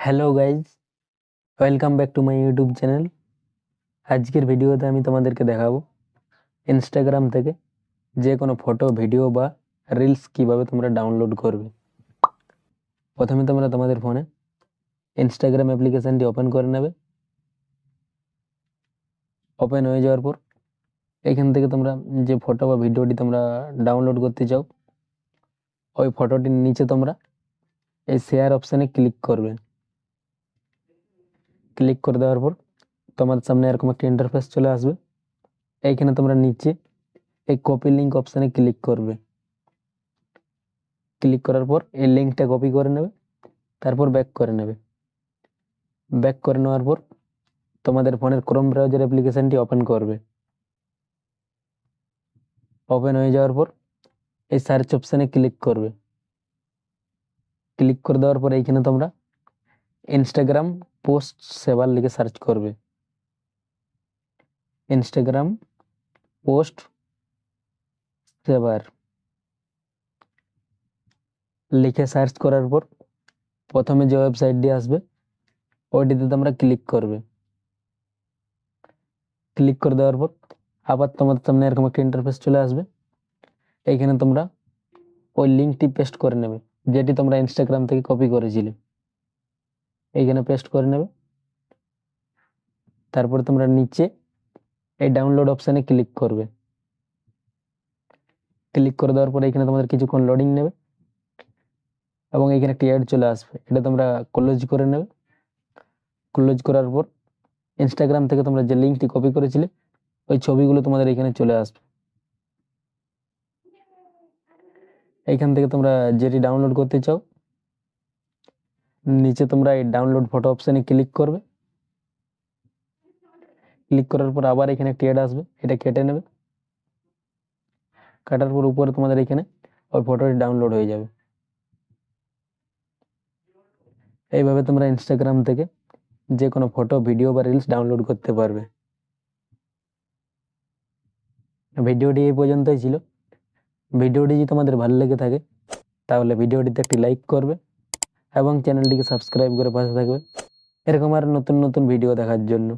Hello guys, welcome back to my YouTube channel. আজকের ভিডিওতে আমি তোমাদেরকে দেখাবো ইনস্টাগ্রাম থেকে যে কোনো ফটো, ভিডিও বা রিলস কিভাবে তোমরা ডাউনলোড করবে। প্রথমে তোমরা তোমাদের ফোনে ইনস্টাগ্রাম অ্যাপ্লিকেশনটি ওপেন করে নেবে। ওপেন হয়ে যাওয়ার পর এখান থেকে তোমরা যে ফটো বা ভিডিওটি তোমরা ডাউনলোড করতে চাও, ওই ফটোটির নিচে তোমরা এই শেয়ার অপশানে ক্লিক করবে। ক্লিক করে দেওয়ার পর তোমার সামনে এরকম একটা ইন্টারফেস চলে আসবে। এইখানে তোমরা নিচে এই কপি লিঙ্ক অপশানে ক্লিক করবে। ক্লিক করার পর এই লিঙ্কটা কপি করে নেবে, তারপর ব্যাক করে নেবে। ব্যাক করে নেওয়ার পর তোমাদের ফোনের ক্রোম ব্রাউজার অ্যাপ্লিকেশনটি ওপেন করবে। ওপেন হয়ে যাওয়ার পর এই সার্চ অপশানে ক্লিক করবে। ক্লিক করে দেওয়ার পর এইখানে তোমরা ইনস্টাগ্রাম পোস্ট সেভার লিখে সার্চ করবে। ইনস্টাগ্রাম পোস্ট সেভার লিখে সার্চ করার পর প্রথমে যে ওয়েবসাইটটি আসবে ওইটিতে তোমরা ক্লিক করবে। ক্লিক করে দেওয়ার পর আবার তোমাদের সামনে এরকম একটা ইন্টারফেস চলে আসবে। এইখানে তোমরা ওই লিঙ্কটি পেস্ট করে নেবে, যেটি তোমরা ইনস্টাগ্রাম থেকে কপি করেছিলে। এইখানে পেস্ট করে নেবে। তারপর তোমরা নিচে এই ডাউনলোড অপশানে ক্লিক করবে। ক্লিক করে দেওয়ার পরে এখানে তোমাদের কিছুক্ষণ লোডিং নেবে এবং এখানে একটা অ্যাড চলে আসবে। এটা তোমরা ক্লোজ করে নেবে। ক্লোজ করার পর ইনস্টাগ্রাম থেকে তোমরা যে লিঙ্কটি কপি করেছিলে ওই ছবিগুলো তোমাদের এখানে চলে আসবে। এইখান থেকে তোমরা যেটি ডাউনলোড করতে চাও নিচে তোমরা এই ডাউনলোড ফটো অপশানে ক্লিক করবে। ক্লিক করার পর আবার এখানে একটা অ্যাড আসবে, এটা কেটে নেবে। কাটার পর উপরে তোমাদের এখানে ওই ফটোটি ডাউনলোড হয়ে যাবে। এইভাবে তোমরা ইনস্টাগ্রাম থেকে যে কোনো ফটো, ভিডিও বা রিলস ডাউনলোড করতে পারবে। ভিডিওটি এই পর্যন্তই ছিল। ভিডিওটি যদি তোমাদের ভালো লেগে থাকে তাহলে ভিডিওটিতে একটি লাইক করবে এবং চ্যানেলটিকে সাবস্ক্রাইব করে পাশে থাকবে এরকম আর নতুন নতুন ভিডিও দেখার জন্য।